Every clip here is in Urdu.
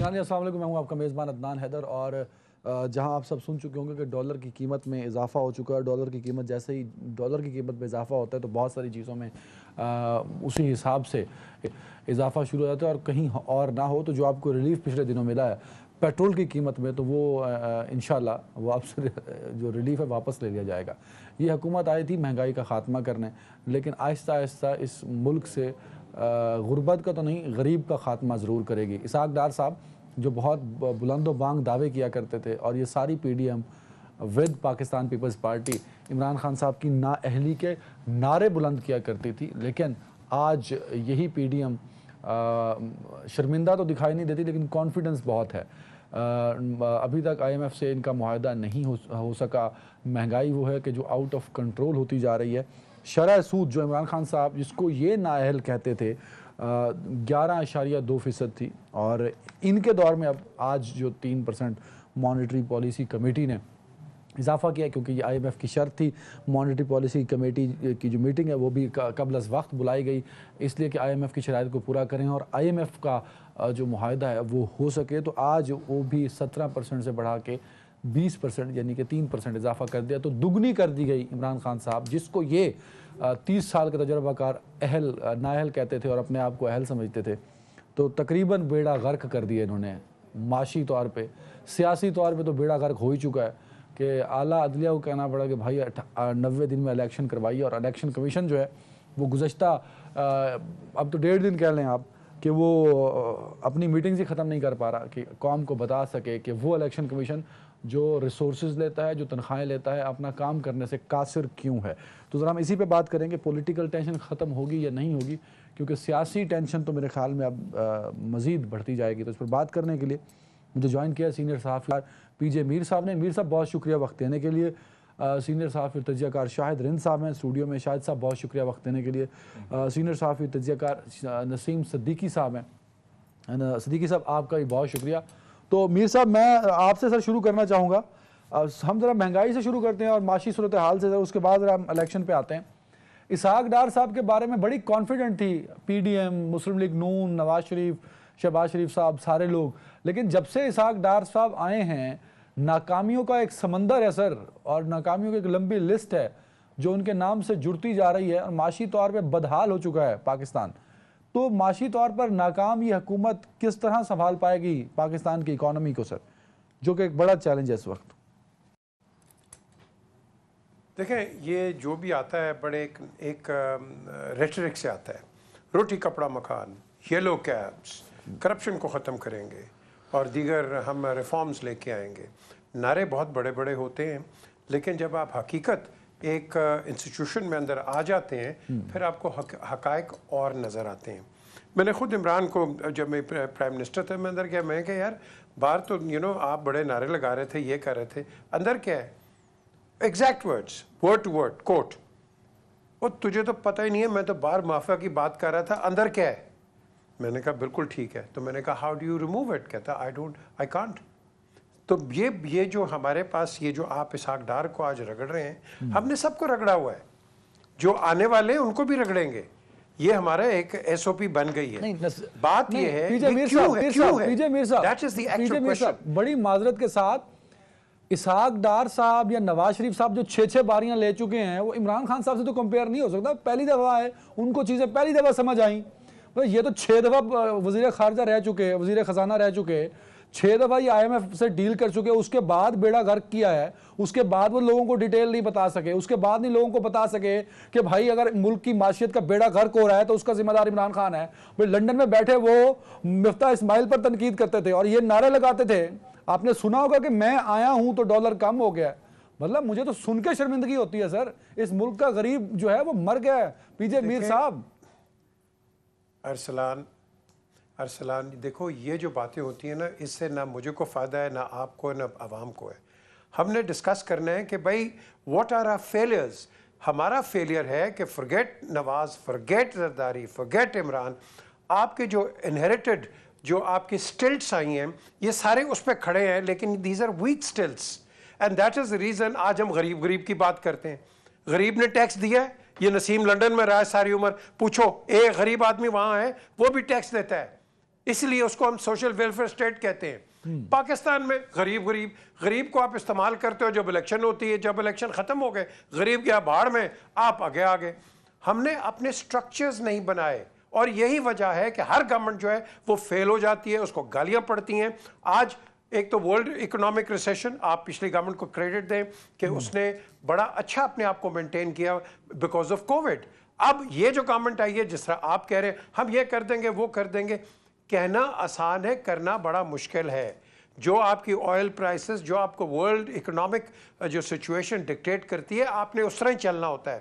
السلام علیکم، میں ہوں آپ کا میزبان عدنان حیدر، اور جہاں آپ سب سن چکے ہوں گے کہ ڈالر کی قیمت میں اضافہ ہو چکا ہے. ڈالر کی قیمت جیسے ہی ڈالر کی قیمت میں اضافہ ہوتا ہے تو بہت ساری چیزوں میں اسی حساب سے اضافہ شروع ہو جاتا ہے، اور کہیں اور نہ ہو تو جو آپ کو ریلیف پچھلے دنوں ملا ہے پیٹرول کی قیمت میں، تو وہ انشاءاللہ وہ آپ سے جو ریلیف ہے واپس لے لیا جائے گا. یہ حکومت آئی تھی مہنگائی کا خاتمہ کرنے، لیکن آہستہ آہستہ اس ملک سے غربت کا تو نہیں، غریب کا خاتمہ ضرور کرے گی. اسحاق ڈار صاحب جو بہت بلند و بانگ دعوے کیا کرتے تھے، اور یہ ساری P D M with Pakistan Peoples Party Imran Khan sahab کی نااہلی کے نعرے بلند کیا کرتی تھی، لیکن آج یہی پی ڈی ایم شرمندہ تو دکھائی نہیں دیتی، لیکن کانفیڈنس بہت ہے. ابھی تک آئی ایم ایف سے ان کا معاہدہ نہیں ہو سکا. مہنگائی وہ ہے کہ جو آؤٹ آف کنٹرول ہوتی جا رہی ہے. شرح سود جو عمران خان صاحب جس کو یہ نااہل کہتے تھے 11.2% تھی، اور ان کے دور میں اب آج جو 3% مانیٹری پالیسی کمیٹی نے اضافہ کیا، کیونکہ یہ آئی ایم ایف کی شرط تھی. مانیٹری پالیسی کمیٹی کی جو میٹنگ ہے وہ بھی قبل از وقت بلائی گئی، اس لیے کہ آئی ایم ایف کی شرائط کو پورا کریں اور آئی ایم ایف کا جو معاہدہ ہے وہ ہو سکے. تو آج وہ بھی 17% سے بڑھا کے 20% یعنی کہ 3% اضافہ کر دیا، تو دگنی کر دی گئی. عمران خان صاحب جس کو یہ 30 سال کا تجربہ کار نااہل کہتے تھے اور اپنے آپ کو اہل سمجھتے تھے، تو تقریباً بیڑا غرق کر دیا انہوں نے. معاشی طور پہ، سیاسی طور پہ تو بیڑا غرق ہو ہی چکا ہے کہ اعلیٰ عدلیہ کو کہنا پڑا کہ بھائی 90 دن میں الیکشن کروائیے، اور الیکشن کمیشن جو ہے وہ گزشتہ اب تو 1.5 دن کہہ لیں آپ کہ وہ اپنی میٹنگز ہی ختم نہیں کر پا رہا کہ قوم کو بتا سکے کہ وہ الیکشن کمیشن جو ریسورسز لیتا ہے، جو تنخواہیں لیتا ہے، اپنا کام کرنے سے قاصر کیوں ہے. تو ذرا ہم اسی پہ بات کریں گے، پولیٹیکل ٹینشن ختم ہوگی یا نہیں ہوگی، کیونکہ سیاسی ٹینشن تو میرے خیال میں اب مزید بڑھتی جائے گی. تو اس پر بات کرنے کے لیے مجھے جوائن کیا سینئر صحافی پی جے میر صاحب نے. میر صاحب بہت شکریہ وقت دینے کے لیے. سینئر صحافی تجزیہ کار شاہد رند صاحب ہیں اسٹوڈیو میں. شاہد صاحب بہت شکریہ وقت دینے کے لیے. سینئر صحافی تجزیہ کار نسیم صدیقی صاحب ہیں. صدیقی صاحب آپ کا بھی بہت شکریہ. تو میر صاحب میں آپ سے سر شروع کرنا چاہوں گا. ہم ذرا مہنگائی سے شروع کرتے ہیں اور معاشی صورتحال سے، اس کے بعد ذرا ہم الیکشن پہ آتے ہیں. اسحاق ڈار صاحب کے بارے میں بڑی کانفیڈنٹ تھی پی ڈی ایم، مسلم لیگ نون، نواز شریف، شہباز شریف صاحب، سارے لوگ. لیکن جب سے اسحاق ڈار صاحب آئے ہیں ناکامیوں کا ایک سمندر ہے سر، اور ناکامیوں کی ایک لمبی لسٹ ہے جو ان کے نام سے جڑتی جا رہی ہے، اور معاشی طور پہ بدحال ہو چکا ہے پاکستان. تو معاشی طور پر ناکام یہ حکومت کس طرح سنبھال پائے گی پاکستان کی اکانومی کو سر، جو کہ ایک بڑا چیلنج ہے اس وقت؟ دیکھیں، یہ جو بھی آتا ہے بڑے ایک ریٹرک سے آتا ہے. روٹی کپڑا مکان، یلو کیبس، کرپشن کو ختم کریں گے اور دیگر ہم ریفارمز لے کے آئیں گے. نعرے بہت بڑے بڑے ہوتے ہیں، لیکن جب آپ حقیقت ایک انسٹیٹیوشن میں اندر آ جاتے ہیں پھر آپ کو حقائق اور نظر آتے ہیں. میں نے خود عمران کو جب میں پرائم منسٹر تھا، میں اندر گیا، میں کہ یار باہر تو آپ بڑے نعرے لگا رہے تھے، یہ کر رہے تھے، اندر کیا ہے؟ Exact words, word to word quote. اور تجھے تو پتہ ہی نہیں ہے، میں تو باہر مافیا کی بات کر رہا تھا، اندر کیا ہے؟ میں نے کہا بالکل ٹھیک ہے. تو میں نے کہا how do you remove it? کہتا آئی کانٹ. تو یہ جو ہمارے پاس یہ جو آپ اسحاق ڈار کو آج رگڑ رہے ہیں، ہم نے سب کو رگڑا ہوا ہے. جو آنے والے ہیں ان کو بھی رگڑیں گے. یہ ہمارا ایک ایس او پی بن گئی ہے. بات یہ ہے بڑی معذرت کے ساتھ اسحاق ڈار صاحب یا نواز شریف صاحب جو 6 باریاں لے چکے ہیں، وہ عمران خان صاحب سے تو کمپیئر نہیں ہو سکتا. پہلی دفعہ ہے، ان کو چیزیں پہلی دفعہ سمجھ آئیں. یہ تو 6 دفعہ وزیر خارجہ رہ چکے، وزیر خزانہ رہ چکے، 6 دفعہ یہ آئی ایم ایف سے ڈیل کر چکے. اس کے بعد بیڑا غرق کیا ہے، اس کے بعد وہ لوگوں کو ڈیٹیل نہیں بتا سکے، اس کے بعد نہیں لوگوں کو بتا سکے کہ بھائی اگر ملک کی معیشت کا بیڑا غرق ہو رہا ہے تو اس کا ذمہ دار عمران خان ہے. لندن میں بیٹھے وہ مفتاح اسماعیل پر تنقید کرتے تھے اور یہ نعرے لگاتے تھے. آپ نے سنا ہوگا کہ میں آیا ہوں تو ڈالر کم ہو گیا. مطلب مجھے تو سن کے شرمندگی ہوتی ہے سر. اس ملک کا غریب جو ہے وہ مر گیا ہے. پی جے میر صاحب. ارسلان دیکھو، یہ جو باتیں ہوتی ہیں نا، اس سے نہ مجھے کو فائدہ ہے، نہ آپ کو، نہ عوام کو ہے. ہم نے ڈسکس کرنا ہے کہ بھائی واٹ آر آر فیلئرز. ہمارا فیلئر ہے کہ فرگیٹ نواز، فرگیٹ زرداری، فرگیٹ عمران. آپ کے جو انہیریٹڈ جو آپ کی سٹلٹس آئی ہیں یہ سارے اس پہ کھڑے ہیں، لیکن these are weak stilts. And that is the reason آج ہم غریب کی بات کرتے ہیں. غریب نے ٹیکس دیا ہے. یہ نسیم لنڈن میں رہا ہے ساری عمر، پوچھو ایک غریب آدمی وہاں ہے وہ بھی ٹیکس دیتا ہے. اس لیے اس کو ہم سوشل ویلفیئر اسٹیٹ کہتے ہیں. پاکستان میں غریب کو آپ استعمال کرتے ہو جب الیکشن ہوتی ہے, جب الیکشن ختم ہو گئے غریب گیا بھاڑ میں, آپ آگے. ہم نے اپنے سٹرکچرز نہیں بنائے, اور یہی وجہ ہے کہ ہر گورنمنٹ جو ہے وہ فیل ہو جاتی ہے, اس کو گالیاں پڑتی ہیں. آج ایک تو ورلڈ اکنامک ریسیشن, آپ پچھلی گورنمنٹ کو کریڈٹ دیں کہ اس نے بڑا اچھا اپنے آپ کو مینٹین کیا بیکاز آف کووڈ. اب یہ جو گورنمنٹ آئی ہے, جس طرح آپ کہہ رہے ہیں ہم یہ کر دیں گے وہ کر دیں گے, کہنا آسان ہے, کرنا بڑا مشکل ہے. جو آپ کی آئل پرائسز, جو آپ کو ورلڈ اکنامک جو سچویشن ڈکٹیٹ کرتی ہے, آپ نے اس طرح ہی چلنا ہوتا ہے.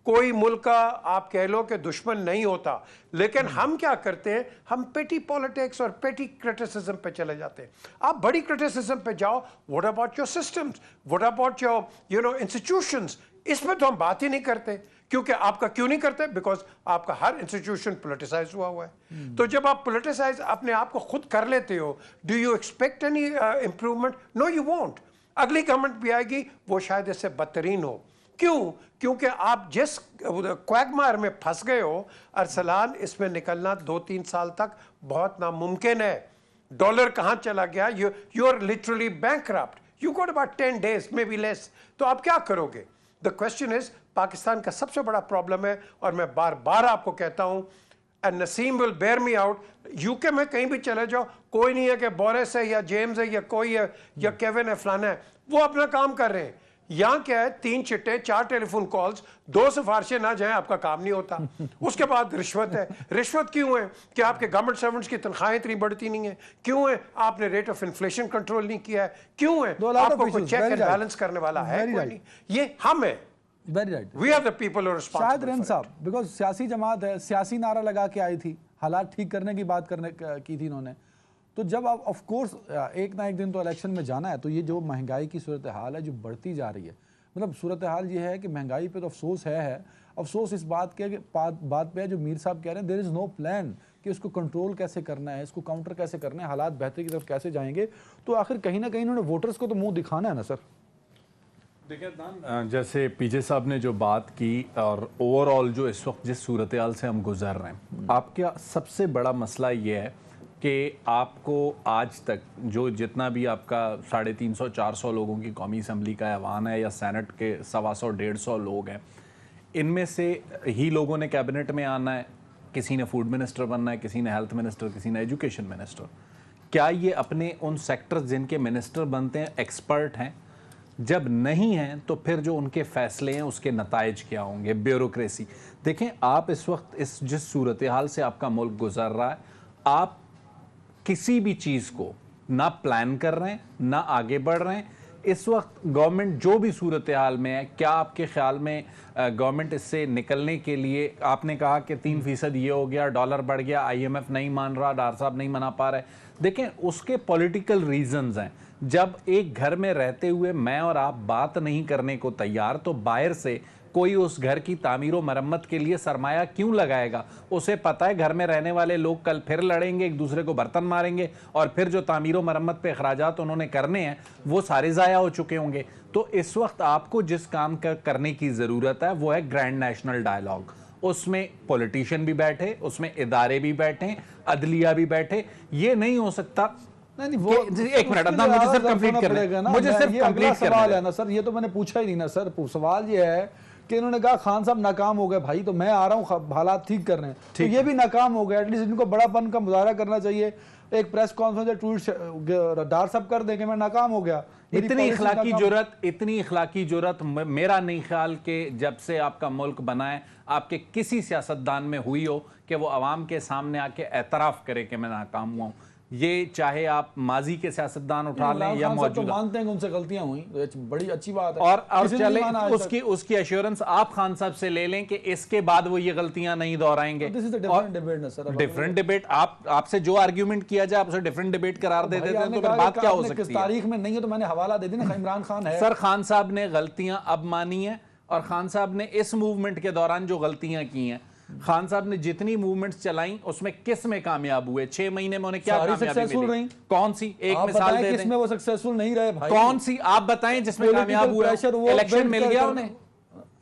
کوئی ملک کا آپ کہہ لو کہ دشمن نہیں ہوتا, لیکن ہم کیا کرتے ہیں, ہم پیٹی پولیٹکس اور پیٹی کرٹیسزم پہ چلے جاتے ہیں. آپ بڑی کرٹیسزم پہ جاؤ, what about your systems, what about your institutions, اس پہ تو ہم بات ہی نہیں کرتے. کیونکہ آپ کا کیوں نہیں کرتے, بیکاز آپ کا ہر انسٹیٹیوشن پولیٹیسائز ہوا ہے. تو جب آپ پولیٹیسائز اپنے آپ کو خود کر لیتے ہو, do you expect any improvement? No you won't. اگلی گورنمنٹ بھی آئے گی, وہ شاید اس سے بدترین ہو. کیوں؟ کیونکہ آپ جس کویگمار میں پھنس گئے ہو ارسلان, اس میں نکلنا 2-3 سال تک بہت ناممکن ہے. ڈالر کہاں چلا گیا, you are literally bankrupt, you got about 10 days may be less. تو آپ کیا کرو گے؟ دا کوشچن از, پاکستان کا سب سے بڑا پرابلم ہے, اور میں بار بار آپ کو کہتا ہوں, Naseem will bear me out, UK میں کہیں بھی چلے جاؤ, کوئی نہیں ہے کہ بورس ہے یا جیمز ہے یا کوئی ہے یا کیون ہے فلانا ہے, وہ اپنا کام کر رہے ہیں. یہاں کیا ہے, 3 چٹے, 4 ٹیلی فون کالز, 2 سفارشیں نہ جائیں, آپ کا کام نہیں ہوتا. اس کے بعد رشوت ہے. رشوت کیوں ہے؟ کہ آپ کے گورنمنٹ سرونٹس کی تنخواہیں اتنی بڑھتی نہیں ہیں. کیوں ہے؟ آپ نے ریٹ آف انفلیشن کنٹرول نہیں کیا ہے. کیوں ہے؟ آپ کو کوئی چیک اینڈ بیلنس کرنے والا ہے کوئی نہیں. یہ ہم ہیں. Very right. We are the people who responsible. Shahid Rahim صاحب, بیکاز سیاسی جماعت ہے, سیاسی نعرہ لگا کے آئی تھی, حالات ٹھیک کرنے کی بات کی تھی انہوں نے. تو جب آپ آف کورس ایک نہ ایک دن تو الیکشن میں جانا ہے, تو یہ جو مہنگائی کی صورتحال ہے جو بڑھتی جا رہی ہے, مطلب صورتحال یہ ہے کہ مہنگائی پہ تو افسوس ہے. افسوس اس بات کے بات پہ ہے جو میر صاحب کہہ رہے ہیں, دیر از نو پلان کہ اس کو کنٹرول کیسے کرنا ہے, اس کو کاؤنٹر کیسے کرنا ہے, حالات بہتری کی طرف کیسے جائیں گے. تو آخر کہیں نہ کہیں انہوں نے ووٹرز کو تو منہ دکھانا ہے نا سر. دیکھیں عدنان, جیسے پی جے صاحب نے جو بات کی, اور اوور آل جو اس وقت جس صورتحال سے ہم گزر رہے ہیں, آپ کا سب سے بڑا مسئلہ یہ ہے کہ آپ کو آج تک جو جتنا بھی آپ کا 350-400 لوگوں کی قومی اسمبلی کا ایوان ہے, یا سینٹ کے 125-150 لوگ ہیں, ان میں سے ہی لوگوں نے کیبنٹ میں آنا ہے. کسی نے فوڈ منسٹر بننا ہے, کسی نے ہیلتھ منسٹر, کسی نے ایجوکیشن منسٹر. کیا یہ اپنے ان سیکٹرز جن کے منسٹر بنتے ہیں ایکسپرٹ ہیں؟ جب نہیں ہیں تو پھر جو ان کے فیصلے ہیں اس کے نتائج کیا ہوں گے؟ بیوروکریسی. دیکھیں, آپ اس وقت جس صورتحال سے آپ کا ملک گزر رہا ہے, آپ کسی بھی چیز کو نہ پلان کر رہے ہیں, نہ آگے بڑھ رہے ہیں. اس وقت گورنمنٹ جو بھی صورتحال میں ہے, کیا آپ کے خیال میں گورنمنٹ اس سے نکلنے کے لیے, آپ نے کہا کہ 3% یہ ہو گیا, ڈالر بڑھ گیا, IMF نہیں مان رہا, ڈار صاحب نہیں منا پا رہے. دیکھیں, اس کے پولیٹیکل ریزنز ہیں. جب ایک گھر میں رہتے ہوئے میں اور آپ بات نہیں کرنے کو تیار, تو باہر سے کوئی اس گھر کی تعمیر و مرمت کے لیے سرمایہ کیوں لگائے گا؟ اسے پتہ ہے گھر میں رہنے والے لوگ کل پھر لڑیں گے, ایک دوسرے کو برتن ماریں گے, اور پھر جو تعمیر و مرمت پہ اخراجات انہوں نے کرنے ہیں وہ سارے ضائع ہو چکے ہوں گے. تو اس وقت آپ کو جس کام کرنے کی ضرورت ہے وہ ہے گرینڈ نیشنل ڈائیلاگ. اس میں پولیٹیشین بھی بیٹھے, اس میں ادارے بھی بیٹھیں, عدلیہ بھی بیٹھے. یہ نہیں ہو سکتا. ایک منٹ, مجھے صرف کمپلیٹ کرنا سوال ہے نا سر, یہ تو میں نے پوچھا ہی نہیں نا سر. سوال یہ ہے کہ انہوں نے کہا خان صاحب ناکام ہو گئے بھائی, تو میں آ رہا ہوں حالات ٹھیک کرنے ہیں, تو یہ بھی ناکام ہو گیا. ایٹ لیسٹ ان کو بڑا پن کا مظاہرہ کرنا چاہیے. ایک پریس کانفرنس ڈار صاحب کر دیں کہ میں ناکام ہو گیا. اتنی اخلاقی جرت میرا نہیں خیال کہ جب سے آپ کا ملک بنا ہے آپ کے کسی سیاستدان میں ہوئی ہو کہ وہ عوام کے سامنے آ کے اعتراف کرے کہ میں ناکام ہوا ہوں. یہ چاہے آپ ماضی کے سیاستدان اٹھا لیں یا موجودہ, مانتے ہیں کہ ان سے غلطیاں ہوئیں, بڑی اچھی بات ہے. اور چلیں اس کی ایشورنس آپ خان صاحب سے لے لیں کہ اس کے بعد وہ یہ غلطیاں نہیں دہرائیں گے. ڈیفرنٹ ڈیبیٹ, آپ سے جو آرگیومنٹ کیا جائے آپ اسے ڈیفرنٹ ڈیبیٹ قرار دے دیتے ہیں, تو پھر بات کیا ہو سکتی ہے؟ تاریخ میں نہیں ہے تو میں نے حوالہ دے دیا نا, عمران خان ہے. سر, خان صاحب نے غلطیاں اب مانی ہیں, اور خان صاحب نے اس موومنٹ کے دوران جو غلطیاں کی ہیں, خان صاحب نے جتنی موومنٹس چلائیں اس میں کس میں کامیاب ہوئے؟ 6 مہینے میں انہیں کیا کامیابی ملی؟ کون سی ایک مثال دے دیں. کس میں وہ سکسیسفل نہیں رہے بھائی؟ کون سی آپ بتائیں جس میں کامیاب ہوئے؟ الیکشن مل گیا انہیں؟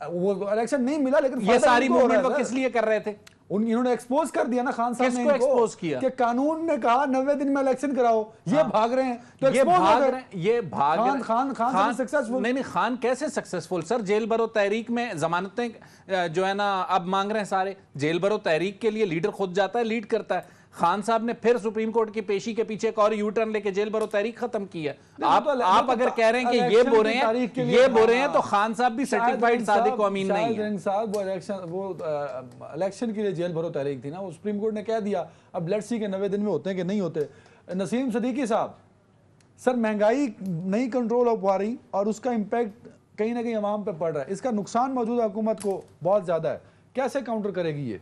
وہ الیکشن نہیں ملا, لیکن یہ ساری موومنٹ وہ کس لیے کر رہے تھے؟ انہوں نے ایکسپوز کر دیا نا خان صاحب نے کس کو ایکسپوز کیا کہ قانون نے کہا 90 دن میں الیکشن کراؤ, یہ بھاگ رہے ہیں تو یہ بھاگ رہے ہیں. خان سکسیسفل نہیں خان کیسے سکسیسفل سر؟ جیل برو تحریک میں ضمانتیں جو ہے نا اب مانگ رہے ہیں سارے. جیل برو تحریک کے لیے لیڈر خود جاتا ہے, لیڈ کرتا ہے. خان صاحب نے پھر سپریم کورٹ کی پیشی کے پیچھے ایک اور یو ٹرن لے کے جیل برو تحریک ختم کی ہے. آپ اگر کہہ رہے ہیں کہ یہ بول رہے ہیں تو خان صاحب بھی سرٹیفائیڈ صادق و امین نہیں ہیں. صاحب وہ الیکشن کے لیے جیل بھرو تحریک تھی نا, وہ سپریم کورٹ نے کہہ دیا. اب لیٹس سی کہ 90 دن میں ہوتے ہیں کہ نہیں ہوتے. نسیم صدیقی صاحب, سر مہنگائی نہیں کنٹرول ہو پا رہی اور اس کا امپیکٹ کہیں نہ کہیں عوام پہ پڑ رہا ہے, اس کا نقصان موجودہ حکومت کو بہت زیادہ ہے, کیسے کاؤنٹر کرے گی یہ؟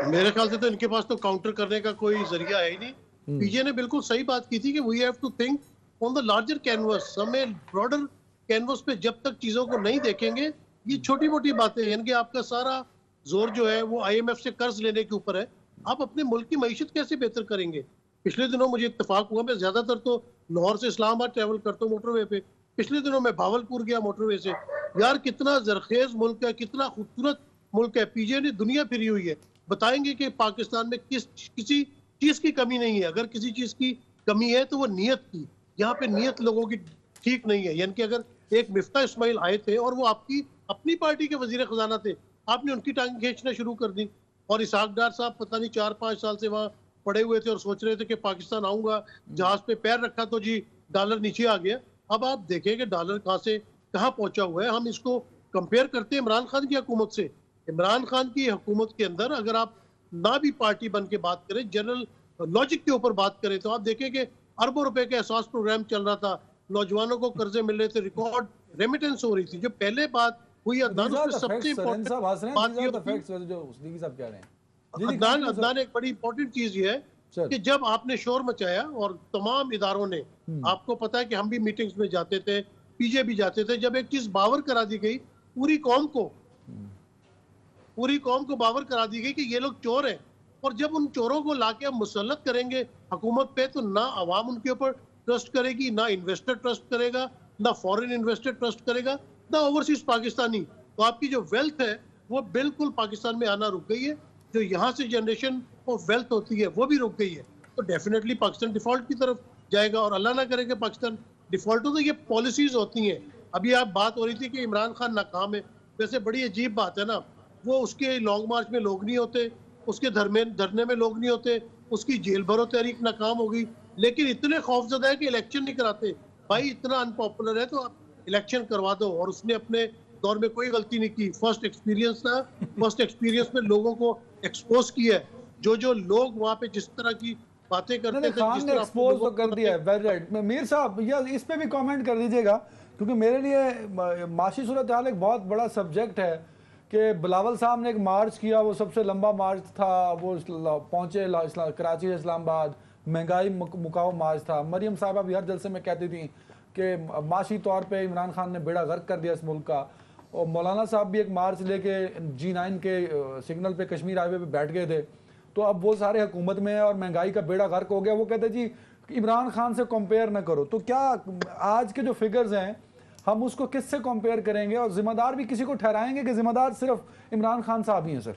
میرے خیال سے تو ان کے پاس تو کاؤنٹر کرنے کا کوئی ذریعہ ہے ہی نہیں. پی جے نے بالکل صحیح بات کی تھی کہ we have to think on the larger canvas. ہمیں براڈر کینوس پہ جب تک چیزوں کو نہیں دیکھیں گے, یہ چھوٹی موٹی باتیں یعنی کہ آپ کا سارا زور جو ہے وہ آئی ایم ایف سے قرض لینے کے اوپر ہے. آپ اپنے ملک کی معیشت کیسے بہتر کریں گے؟ پچھلے دنوں مجھے اتفاق ہوا, میں زیادہ تر تو لاہور سے اسلام آباد ٹریول کرتا ہوں موٹر وے پہ. پچھلے دنوں میں بھاولپور گیا موٹر وے سے. یار کتنا زرخیز ملک ہے, کتنا خوبصورت ملک ہے. پی جے نے دنیا پھری ہوئی ہے. بتائیں گے کہ پاکستان میں کسی چیز کی کمی نہیں ہے. اگر کسی چیز کی کمی ہے تو وہ نیت کی. یہاں پہ نیت لوگوں کی ٹھیک نہیں ہے. یعنی کہ اگر ایک مفتاح اسماعیل آئے تھے اور وہ آپ کی اپنی پارٹی کے وزیر خزانہ تھے, آپ نے ان کی ٹانگ کھینچنا شروع کر دی. اور اسحاق ڈار صاحب پتہ نہیں 4-5 سال سے وہاں پڑے ہوئے تھے اور سوچ رہے تھے کہ پاکستان آؤں گا, جہاز پہ پیر رکھا تو جی ڈالر نیچے آ گیا. اب آپ دیکھیں کہ ڈالر کہاں سے کہاں پہنچا ہوا ہے. ہم اس کو کمپیئر کرتے ہیں عمران خان کی حکومت سے. عمران خان کی حکومت کے اندر اگر آپ نہ بھی پارٹی بن کے بات کریں, جنرل لاجک کے اوپر بات کریں, تو آپ دیکھیں کہ اربوں روپے کا احساس پروگرام چل رہا تھا, نوجوانوں کو قرضے مل رہے تھے, ریکارڈ ریمیٹنس ہو رہی تھی. جو پہلے بات ہوئی عدنان, اس میں سب سے امپورٹنٹ عدنان ایک بڑی امپورٹنٹ چیز یہ ہے کہ جب آپ نے شور مچایا اور تمام اداروں نے, آپ کو پتا ہے کہ ہم بھی میٹنگز میں جاتے تھے, پی جے بھی جاتے تھے, جب ایک چیز باور کرا دی گئی پوری قوم کو باور کرا دی گئی کہ یہ لوگ چور ہیں, اور جب ان چوروں کو لا کے ہم مسلط کریں گے حکومت پہ, تو نہ عوام ان کے اوپر ٹرسٹ کرے گی, نہ انویسٹر ٹرسٹ کرے گا, نہ فورن انویسٹر ٹرسٹ کرے گا, نہ اوورسیز پاکستانی. تو آپ کی جو ویلتھ ہے وہ بالکل پاکستان میں آنا رک گئی ہے. جو یہاں سے جنریشن آف ویلتھ ہوتی ہے وہ بھی رک گئی ہے. تو ڈیفینیٹلی پاکستان ڈیفالٹ کی طرف جائے گا, اور اللہ نہ کرے کہ پاکستان ڈیفالٹ ہو. تو یہ پالیسیز ہوتی ہیں. ابھی آپ بات ہو رہی تھی کہ عمران خان ناکام ہے, ویسے بڑی عجیب بات ہے نا, وہ اس کے لانگ مارچ میں لوگ نہیں ہوتے, اس کے دھرنے میں لوگ نہیں ہوتے, اس کی جیل بھرو تحریک ناکام ہوگی, لیکن اتنے خوف زدہ ہے کہ الیکشن نہیں کراتے. بھائی اتنا ان پاپولر ہے تو آپ الیکشن کروا دو. اور اس نے اپنے دور میں کوئی غلطی نہیں کی. فرسٹ ایکسپیرینس تھا, فرسٹ ایکسپیرینس میں لوگوں کو ایکسپوز کیا ہے. جو لوگ وہاں پہ جس طرح کی باتیں کرتے تھے, خان نے ایکسپوز تو کر دیا ہے. Very right. میر صاحب اس پہ بھی کامنٹ کر دیجئے گا, کیونکہ میرے لیے معاشی صورتحال ایک بہت بڑا سبجیکٹ ہے. کہ بلاول صاحب نے ایک مارچ کیا, وہ سب سے لمبا مارچ تھا, وہ پہنچے کراچی سے اسلام آباد, مہنگائی مکاؤ مارچ تھا. مریم صاحبہ بھی ہر جلسے میں کہتی تھیں کہ معاشی طور پہ عمران خان نے بیڑا غرق کر دیا اس ملک کا. اور مولانا صاحب بھی ایک مارچ لے کے G9 کے سگنل پہ کشمیر ہائی وے پہ بیٹھ گئے تھے. تو اب وہ سارے حکومت میں ہیں اور مہنگائی کا بیڑا غرق ہو گیا. وہ کہتے جی عمران خان سے کمپیئر نہ کرو. تو کیا آج کے جو فگرز ہیں ہم اس کو کس سے کمپیئر کریں گے, اور ذمہ دار بھی کسی کو ٹھہرائیں گے کہ ذمہ دار صرف عمران خان صاحب ہی ہیں؟ سر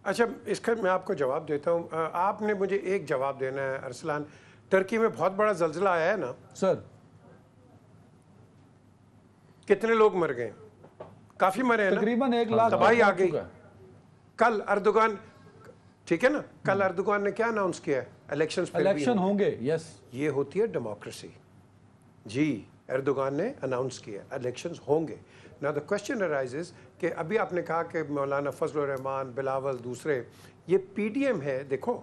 اچھا, اس کا میں آپ کو جواب دیتا ہوں. آپ نے مجھے ایک جواب دینا ہے. ارسلان, ترکی میں بہت بڑا زلزلہ آیا ہے نا سر, کتنے لوگ مر گئے؟ کافی مرے ہیں نا, تقریباً 1 لاکھ تباہی آ گئی. کل اردوغان, ٹھیک ہے نا, کل اردوغان نے کیا اناؤنس کیا ہے؟ الیکشن ہوں گے. یس, یہ ہوتی ہے ڈیموکریسی. جی اردوغان نے اناؤنس کیا الیکشنز ہوں گے. نا دا کوشچن ارائزز کہ ابھی آپ نے کہا کہ مولانا فضل الرحمان, بلاول, دوسرے, یہ پی ڈی ایم ہے. دیکھو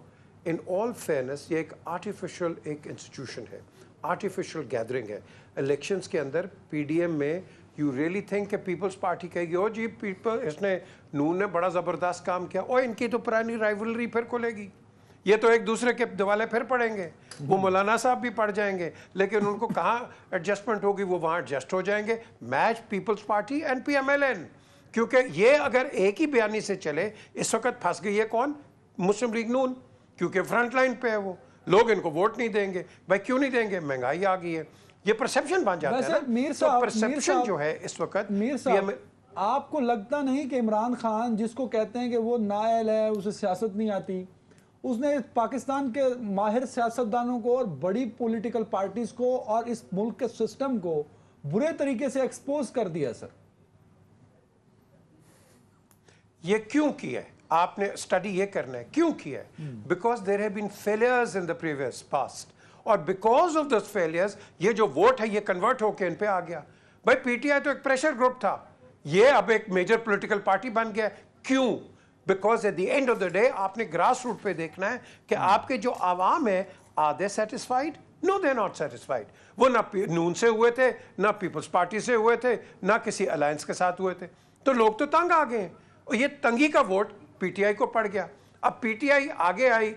ان آل فیئرنس یہ ایک آرٹیفیشل ایک انسٹیٹیوشن ہے, آرٹیفیشل گیدرنگ ہے. الیکشنز کے اندر پی ڈی ایم میں یو ریئلی تھنک کہ پیپلز پارٹی کہے گی او جی اس نے نون نے بڑا زبردست کام کیا, او ان کی تو پرانی رائیولری پھر کھلے گی, یہ تو ایک دوسرے کے دوالے پھر پڑیں گے. وہ مولانا صاحب بھی پڑھ جائیں گے, لیکن ان کو کہاں ایڈجسٹمنٹ ہوگی, وہ وہاں ایڈجسٹ ہو جائیں گے. میچ Peoples Party and P M L N, کیونکہ یہ اگر ایک ہی بیانی سے چلے, اس وقت پھنس گئی ہے کون؟ مسلم لیگ نون, کیونکہ فرنٹ لائن پہ ہے وہ. لوگ ان کو ووٹ نہیں دیں گے. بھائی کیوں نہیں دیں گے؟ مہنگائی آ گئی ہے. یہ پرسیپشن بن جاتا ہے نا. میر صاحب پرسیپشن جو ہے اس وقت آپ کو لگتا نہیں کہ عمران خان جس کو کہتے ہیں کہ وہ نااہل ہے, اسے سیاست نہیں آتی, اس نے پاکستان کے ماہر سیاستدانوں کو اور بڑی پولیٹیکل پارٹیز کو اور اس ملک کے سسٹم کو برے طریقے سے ایکسپوز کر دیا سر. یہ کیوں کیا ہے؟ آپ نے اسٹڈی یہ کرنا ہے کیوں کیا ہے. Because there have been failures in the previous past, اور بیکاز آف دوز فیلئرز یہ جو ووٹ ہے یہ کنورٹ ہو کے ان پہ آ گیا. بھائی پی ٹی آئی تو ایک پریشر گروپ تھا, یہ اب ایک میجر پولیٹیکل پارٹی بن گیا. کیوں؟ Because at the end of the day آپ نے گراس روٹ پہ دیکھنا ہے کہ آپ کے جو عوام ہے, are they satisfied? No they not satisfied. وہ نہ نون سے ہوئے تھے, نہ پیپلز پارٹی سے ہوئے تھے, نہ کسی الائنس کے ساتھ ہوئے تھے. تو لوگ تو تنگ آ گئے ہیں, اور یہ تنگی کا ووٹ پی ٹی آئی کو پڑ گیا. اب پی ٹی آئی آگے آئی,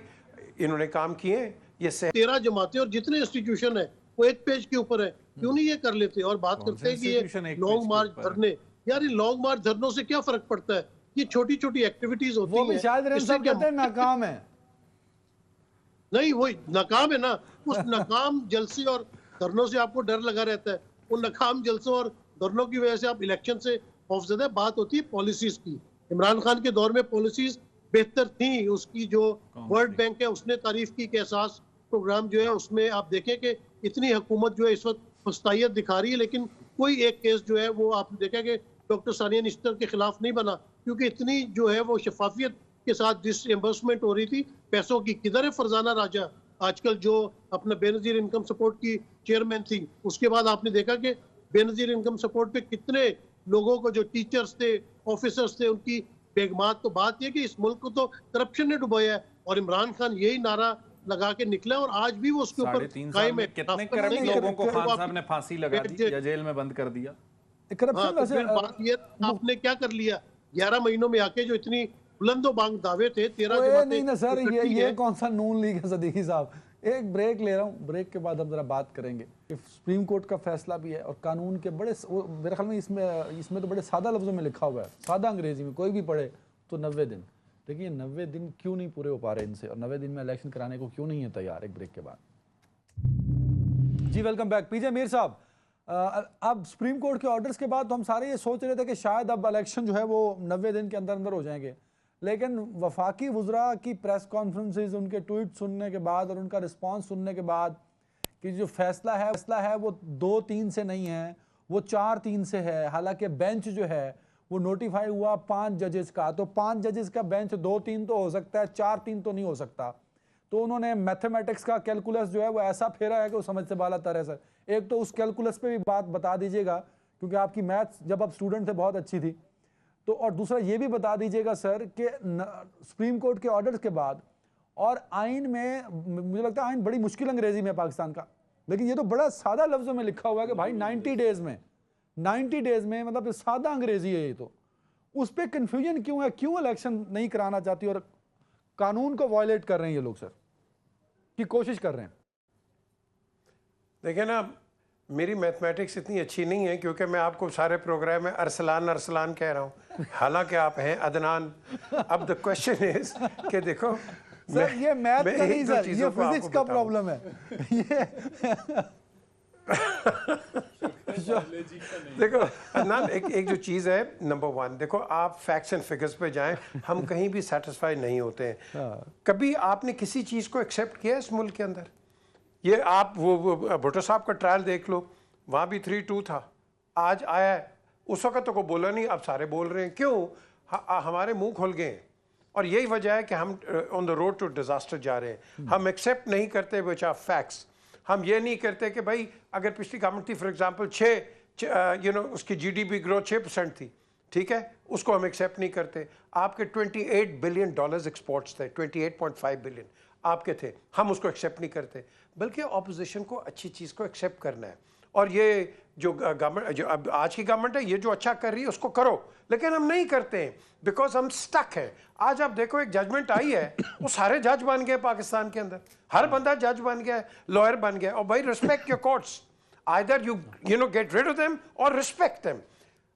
انہوں نے کام کیے ہیں. یہ 13 جماعتیں اور جتنے انسٹیٹیوشن ہیں وہ ایک پیج کے اوپر ہے, کیوں نہیں یہ کر لیتے؟ اور بات کرتے ہیں کہ یہ لانگ مارچ دھرنے, یار یہ لانگ مارچ دھرنوں سے کیا فرق پڑتا ہے؟ یہ چھوٹی چھوٹی ایکٹیویٹیز ہوتی ہیں. وہ بھی شاید رحم صاحب کہتے ہیں ناکام ہے. نہیں, وہی ناکام ہے نا. اس ناکام جلسے اور دھرنوں سے آپ کو ڈر لگا رہتا ہے. ان ناکام جلسوں اور دھرنوں کی وجہ سے آپ الیکشن سے خوفزدہ. بات ہوتی ہے پالیسیز کی. عمران خان کے دور میں پالیسیز بہتر تھیں. اس کی جو ورلڈ بینک ہے اس نے تعریف کی کہ احساس پروگرام جو ہے اس میں آپ دیکھیں کہ اتنی حکومت جو ہے اس وقت مستعیت دکھا رہی ہے, لیکن کوئی ایک کیس جو ہے وہ آپ نے دیکھا کہ ڈاکٹر ثانیہ نشتر کے خلاف نہیں بنا, کیونکہ اتنی جو ہے وہ شفافیت کے ساتھ ڈس ایمبرسمنٹ ہو رہی تھی پیسوں کی. کدھر ہے فرزانہ راجہ آج کل جو اپنا بے نظیر انکم سپورٹ کی چیئرمین تھی؟ اس کے بعد آپ نے دیکھا کہ بے نظیر انکم سپورٹ پہ کتنے لوگوں کو جو ٹیچرز تھے, آفیسرز تھے, ان کی بیگمات. تو بات یہ کہ اس ملک کو تو کرپشن نے ڈبویا ہے, اور عمران خان یہی نارہ لگا کے نکلا, اور آج بھی وہ اس کے اوپر قائم ہے. کتنے کرپٹ لوگوں کو خان صاحب نے پھانسی لگا دی یا جیل میں بند کر دیا. بات یہ آپ نے کیا کر لیا 11 مہینوں میں آ کے, جو اتنی بلند و بانگ دعوے تھے 13 جماعتیں. نہیں نا سر, یہ کون سا نون لیگ ہے صدیقی صاحب. ایک بریک لے رہا ہوں, بریک کے بعد ہم ذرا بات کریں گے. سپریم کورٹ کا فیصلہ بھی ہے اور قانون کے بڑے, میرے خیال میں اس میں تو بڑے سادہ لفظوں میں لکھا ہوا ہے, سادہ انگریزی میں کوئی بھی پڑھے تو 90 دن. لیکن یہ 90 دن کیوں نہیں پورے ہو پا رہے ان سے, اور 90 دن میں الیکشن کرانے کو کیوں نہیں ہے تیار؟ ایک بریک کے بعد. جی ویلکم بیک. پی جے میر صاحب, اب سپریم کورٹ کے آرڈرز کے بعد تو ہم سارے یہ سوچ رہے تھے کہ شاید اب الیکشن جو ہے وہ 90 دن کے اندر ہو جائیں گے, لیکن وفاقی وزراء کی پریس کانفرنسز, ان کے ٹویٹ سننے کے بعد اور ان کا رسپانس سننے کے بعد کہ جو فیصلہ ہے وہ 2-3 سے نہیں ہے, وہ 4-3 سے ہے. حالانکہ بینچ جو ہے وہ نوٹیفائی ہوا 5 ججز کا, تو 5 ججز کا بینچ 2-3 تو ہو سکتا ہے, 4-3 تو نہیں ہو سکتا. تو انہوں نے میتھمیٹکس کا کیلکولس جو ہے وہ ایسا پھیرا ہے کہ وہ سمجھ سے بالا تر ہے سر. ایک تو اس کیلکولس پہ بھی بات بتا دیجئے گا, کیونکہ آپ کی میتھس جب آپ اسٹوڈنٹ تھے بہت اچھی تھی. تو اور دوسرا یہ بھی بتا دیجئے گا سر کہ سپریم کورٹ کے آرڈرز کے بعد, اور آئین میں مجھے لگتا ہے آئین بڑی مشکل انگریزی میں پاکستان کا, لیکن یہ تو بڑا سادہ لفظوں میں لکھا ہوا ہے کہ بھائی 90 ڈیز میں مطلب سادہ انگریزی ہے. یہ تو اس پہ کنفیوژن کیوں ہے؟ کیوں الیکشن نہیں کرانا چاہتی اور قانون کو وائلیٹ کر رہے ہیں یہ لوگ سر, کی کوشش کر رہے ہیں؟ دیکھیں نا, میری میتھمیٹکس اتنی اچھی نہیں ہے, کیونکہ میں آپ کو سارے پروگرام میں ارسلان کہہ رہا ہوں, حالانکہ آپ ہیں عدنان. اب دا کوشچن از کہ دیکھو سر, یہ میتھ کا نہیں سر, یہ فزکس کا پرابلم ہے. دیکھو عدنان, ایک جو چیز ہے, نمبر 1 دیکھو, آپ فیکٹس اینڈ فگرز پہ جائیں, ہم کہیں بھی سیٹسفائی نہیں ہوتے ہیں. کبھی آپ نے کسی چیز کو ایکسیپٹ کیا اس ملک کے اندر؟ یہ آپ وہ بھٹو صاحب کا ٹرائل دیکھ لو, وہاں بھی 3-2 تھا, آج آیا ہے. اس وقت تو کوئی بولا نہیں, اب سارے بول رہے ہیں. کیوں؟ ہمارے منہ کھل گئے ہیں, اور یہی وجہ ہے کہ ہم آن دا روڈ ٹو ڈیزاسٹر جا رہے ہیں. ہم ایکسیپٹ نہیں کرتے وچ آر فیکٹس. ہم یہ نہیں کرتے کہ بھائی اگر پچھلی گورنمنٹ تھی فار ایگزامپل 6 اس کی جی ڈی پی گروتھ 6% تھی, ٹھیک ہے, اس کو ہم ایکسیپٹ نہیں کرتے. آپ کے $28 بلین ایکسپورٹس تھے, 28.5 بلین آپ کے تھے, ہم اس کو ایکسیپٹ نہیں کرتے, بلکہ اپوزیشن کو اچھی چیز کو ایکسیپٹ کرنا ہے. اور یہ جو گورنمنٹ, جو اب آج کی گورنمنٹ ہے, یہ جو اچھا کر رہی ہے اس کو کرو, لیکن ہم نہیں کرتے ہیں بیکاز ہم سٹک ہیں. آج آپ دیکھو ایک ججمنٹ آئی ہے, وہ سارے جج بن گئے پاکستان کے اندر, ہر بندہ جج بن گیا, لائر بن گیا. اور بھائی respect your courts, either you know get rid of them اور ریسپیکٹ دیم.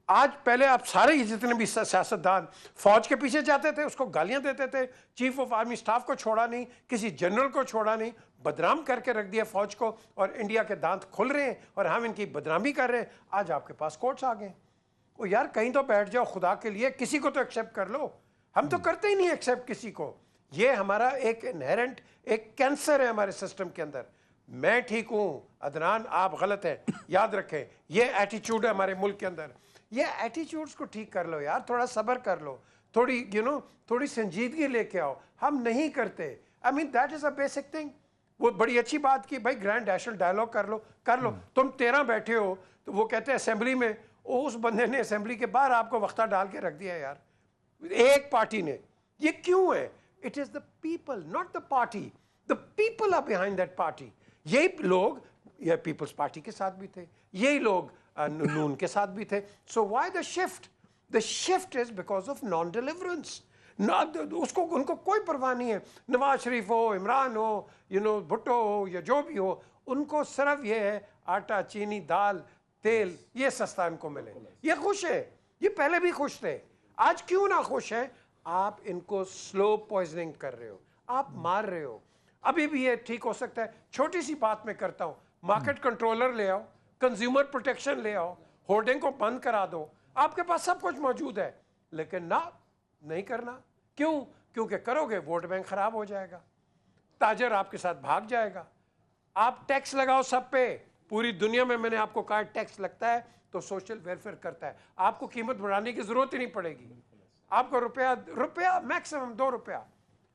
آج پہلے آپ سارے جتنے بھی سیاستدان فوج کے پیچھے جاتے تھے, اس کو گالیاں دیتے تھے, چیف آف آرمی سٹاف کو چھوڑا نہیں, کسی جنرل کو چھوڑا نہیں, بدنام کر کے رکھ دیا فوج کو, اور انڈیا کے دانت کھل رہے ہیں اور ہم ان کی بدنامی کر رہے ہیں. آج آپ کے پاس کورٹس آ گئے ہیں, وہ یار کہیں تو بیٹھ جاؤ خدا کے لیے, کسی کو تو ایکسیپٹ کر لو. ہم تو کرتے ہی نہیں ایکسیپٹ کسی کو. یہ ہمارا ایک انہیرنٹ ایک کینسر ہے ہمارے سسٹم کے اندر. میں ٹھیک ہوں, عدنان آپ غلط ہیں, یاد رکھیں یہ ایٹیچیوڈ ہے ہمارے ملک کے اندر. یہ ایٹیچیوڈز کو ٹھیک کر لو یار, تھوڑا صبر کر لو, تھوڑی تھوڑی سنجیدگی لے کے آؤ. ہم نہیں کرتے. I mean that is a basic thing. وہ بڑی اچھی بات کی بھائی, گرینڈ نیشنل ڈائلاگ کر لو. تم 13 بیٹھے ہو تو وہ کہتے ہیں اسمبلی میں, اس بندے نے اسمبلی کے باہر آپ کو وقتہ ڈال کے رکھ دیا یار, ایک پارٹی نے. یہ کیوں ہے؟ It is the people not the party. The people are behind that party. یہی لوگ یہ پیپلز پارٹی کے ساتھ بھی تھے, یہی لوگ نون کے ساتھ بھی تھے. So why the shift? The shift is because of non deliverance. ان کو کوئی پرواہ نہیں ہے, نواز شریف ہو, عمران ہو, بھٹو ہو یا جو بھی ہو, ان کو صرف یہ ہے آٹا, چینی, دال, تیل, یہ سستا ان کو ملے. یہ خوش ہے, یہ پہلے بھی خوش تھے. آج کیوں نہ خوش ہیں؟ آپ ان کو سلو پوائزننگ کر رہے ہو, آپ مار رہے ہو. ابھی بھی یہ ٹھیک ہو سکتا ہے. چھوٹی سی بات میں کرتا ہوں, مارکیٹ کنٹرولر لے آؤ, کنزیومر پروٹیکشن لے آؤ, ہورڈنگ کو بند کرا دو. آپ کے پاس سب کچھ موجود ہے, لیکن نہ, نہیں کرنا. کیوں؟ کیونکہ کرو گے ووٹ بینک خراب ہو جائے گا, تاجر آپ کے ساتھ بھاگ جائے گا. آپ ٹیکس لگاؤ سب پہ. پوری دنیا میں نے آپ کو کہا ٹیکس لگتا ہے تو سوشل ویلفیئر کرتا ہے. آپ کو قیمت بڑھانے کی ضرورت ہی نہیں پڑے گی. آپ کو روپیہ میکسیمم 2 روپیہ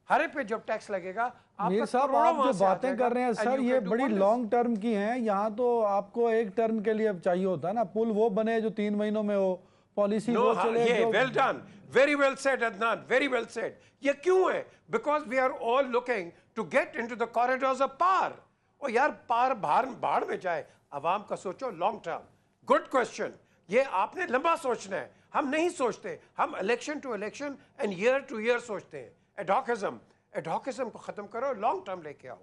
ہر پہ جب ٹیکس لگے گا. میر صاحب آپ جو باتیں کر رہے ہیں سر یہ بڑی لانگ ٹرم کی ہیں. یہاں تو آپ کو ایک ٹرم کے لیے چاہیے ہوتا ہے نا, پل وہ بنے جو 3 مہینوں میں ہو, پالیسی وہ چلے. Well done, very well said Adnan, very well said. یہ کیوں ہے؟ Because we are all looking to get into the corridors of power. اور یار پار بھاڑ میں جائے, عوام کا سوچو لانگ ٹرم. Good question. یہ آپ نے لمبا سوچنا ہے, ہم نہیں سوچتے. ہم election to election and year to year سوچتے ہیں. ایڈھاکزم کو ختم کرو, لانگ ٹرم لے کے آؤ.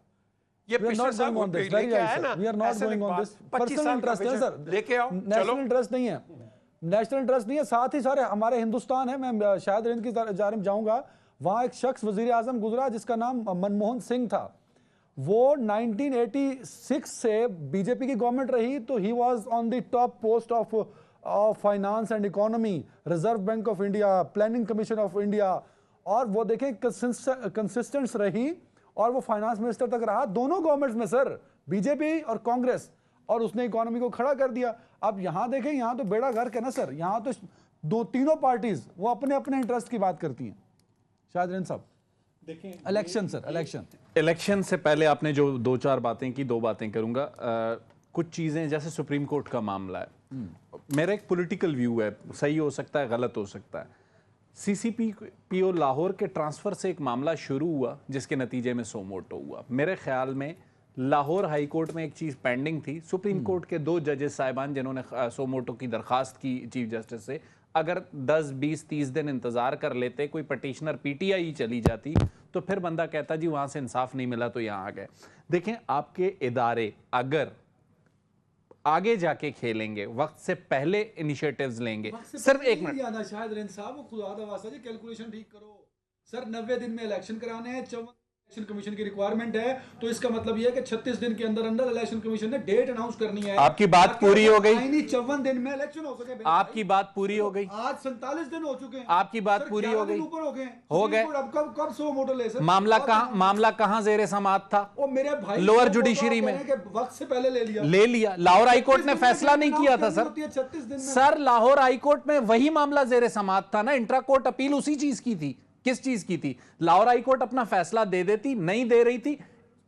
یہ پچھلے سال لے کے آیا نا, 25 سال کا ویژن لے کے آؤ. نیشنل انٹرسٹ نہیں ہے, نیشنل انٹرسٹ نہیں ہے. ساتھ ہی سارے ہمارے ہندوستان ہے, میں شاید ہند کی جانب جاؤں گا, وہاں ایک شخص وزیر اعظم گزرا جس کا نام منموہن سنگھ تھا. وہ 1986 سے بی جے پی کی گورنمنٹ رہی تو he was on the top post of finance and economy, reserve bank of India, planning commission of India. اور وہ دیکھیں کنسسٹنٹ رہی اور وہ فائنانس منسٹر تک رہا دونوں گورنمنٹس میں سر, بی جے پی اور کانگریس, اور اس نے اکانومی کو کھڑا کر دیا. اب یہاں دیکھیں, یہاں تو بیڑا غرق ہے نا سر. یہاں تو تینوں پارٹیز وہ اپنے انٹرسٹ کی بات کرتی ہیں. شاہد رین صاحب دیکھیں الیکشن سر, الیکشن سے پہلے آپ نے جو 2-4 باتیں کی, 2 باتیں کروں گا. کچھ چیزیں جیسے سپریم کورٹ کا معاملہ ہے, میرا ایک پولیٹیکل ویو ہے, صحیح ہو سکتا ہے, غلط ہو سکتا ہے. سی سی پی او لاہور کے ٹرانسفر سے ایک معاملہ شروع ہوا جس کے نتیجے میں سو موٹو ہوا. میرے خیال میں لاہور ہائی کورٹ میں ایک چیز پینڈنگ تھی. سپریم کورٹ کے 2 ججز صاحبان جنہوں نے سو موٹو کی درخواست کی چیف جسٹس سے, اگر 10, 20, 30 دن انتظار کر لیتے, کوئی پٹیشنر پی ٹی آئی چلی جاتی, تو پھر بندہ کہتا جی وہاں سے انصاف نہیں ملا تو یہاں آ گئے. دیکھیں آپ کے ادارے اگر آگے جا کے کھیلیں گے, وقت سے پہلے انیشیٹیوز لیں گے. صرف ایک منٹ شاہد رین صاحب, وہ خدا دا واسطہ جی کیلکولیشن ٹھیک کرو سر. 90 دن میں الیکشن کرانے ہیں, 54 الیکشن کمیشن کی ریکوائرمنٹ ہے, تو اس کا مطلب یہ ہے کہ 36 دن کے اندر الیکشن کمیشن نے ڈیٹ اناؤنس کرنی ہے. آپ کی بات پوری ہو گئی. 54 دن میں الیکشن ہو سکے. آپ کی بات پوری ہو گئی. آج 47 دن ہو چکے ہیں. آپ کی بات پوری ہو گئی. ہو گئے. اب کب سو موٹو لے سر؟ معاملہ کہاں زیر سماعت تھا؟ وہ میرے بھائی لوور جوڈیشری میں وقت سے پہلے لے لیا. لاہور ہائی کورٹ نے فیصلہ نہیں کیا تھا سر. لاہور ہائی کورٹ میں وہی معاملہ زیر سماعت تھا نا. انٹرا کورٹ اپیل اسی چیز کی تھی. کس چیز کی تھی؟ لاہور ہائی کورٹ اپنا فیصلہ دے دیتی, نہیں دے رہی تھی.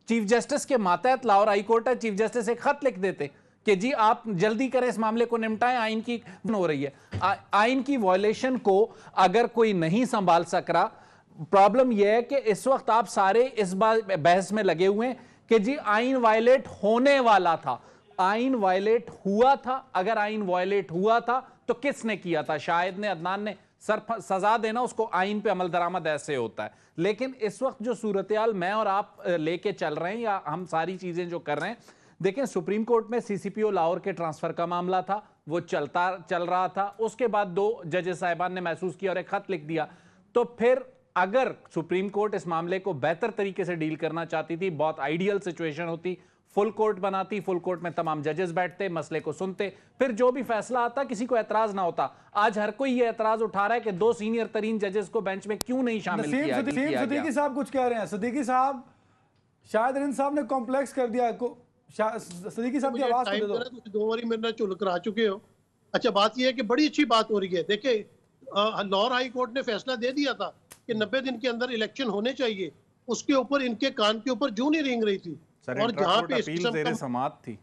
چیف جسٹس کے ماتحت لاہور ہائی کورٹ ہے, چیف جسٹس ایک خط لکھ دیتے کہ جی آپ جلدی کریں اس معاملے کو نمٹائیں, آئین کی ہو رہی ہے. آئین کی وائلیشن کو اگر کوئی نہیں سنبھال سک رہا, پرابلم یہ ہے کہ اس وقت آپ سارے اس بحث میں لگے ہوئے ہیں کہ جی آئین وائلیٹ ہونے والا تھا. آئین وائلیٹ ہوا تھا. اگر آئین وائلیٹ ہوا تھا تو کس نے کیا تھا؟ شاہد نے, عدنان نے. سر سزا دینا اس کو آئین پہ عمل درآمد ایسے ہوتا ہے. لیکن اس وقت جو صورتحال میں اور آپ لے کے چل رہے ہیں, یا ہم ساری چیزیں جو کر رہے ہیں, دیکھیں سپریم کورٹ میں سی سی پی او لاہور کے ٹرانسفر کا معاملہ تھا, وہ چل رہا تھا. اس کے بعد 2 ججز صاحبان نے محسوس کیا اور ایک خط لکھ دیا. تو پھر اگر سپریم کورٹ اس معاملے کو بہتر طریقے سے ڈیل کرنا چاہتی تھی, بہت آئیڈیل سچویشن ہوتی, فل کورٹ بناتی, فل کورٹ میں تمام ججز بیٹھتے, مسئلے کو سنتے, پھر جو بھی فیصلہ آتا کسی کو اعتراض نہ ہوتا. آج ہر کوئی یہ اعتراض اٹھا رہا ہے کہ 2 سینئر ترین ججز کو بینچ میں کیوں نہیں شامل کیا گیا. صدیقی صاحب کچھ کہہ رہے ہیں. صدیقی صاحب, شاہد رند صاحب نے کمپلیکس کر دیا. صدیقی صاحب کی آواز کو دے دو. 2 باری میرے چل کرا چکے ہو. اچھا بات یہ ہے کہ بڑی اچھی بات ہو رہی ہے. دیکھیں لاہور ہائی کورٹ نے فیصلہ دے دیا تھا کہ 90 دن کے اندر الیکشن ہونے چاہیے. اس کے اوپر ان کے کان کے اوپر جو نہیں رینگ رہی تھی. اور جہاں پہ اپیل زیر سماعت تھی.